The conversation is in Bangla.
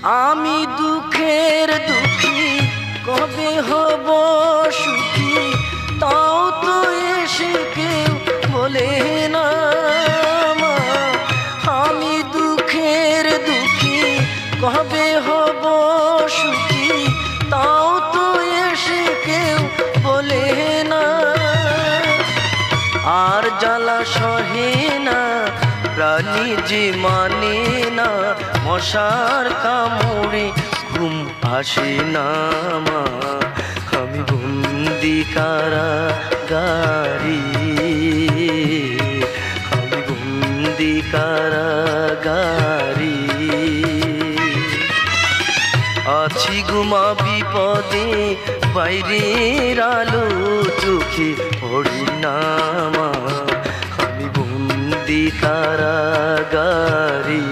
আমি দুঃখের দুঃখী কবে হব সুখী, তাও তো এসে কেউ বলে না মা। আমি দুঃখের দুঃখী কবে হব সুখী, তাও তো এসে কেউ বলে না। আর জ্বালা সহে না প্রাণী যে মানে না, মশার কামড়ে ঘুম আসে না মা। আমি বন্দি কারাগারে, আমি বন্দি কারাগারে। আছি গুমা বিপদে, বাইরের আলো চোখে পড়ি না মা। আমি বন্দি কারাগারে।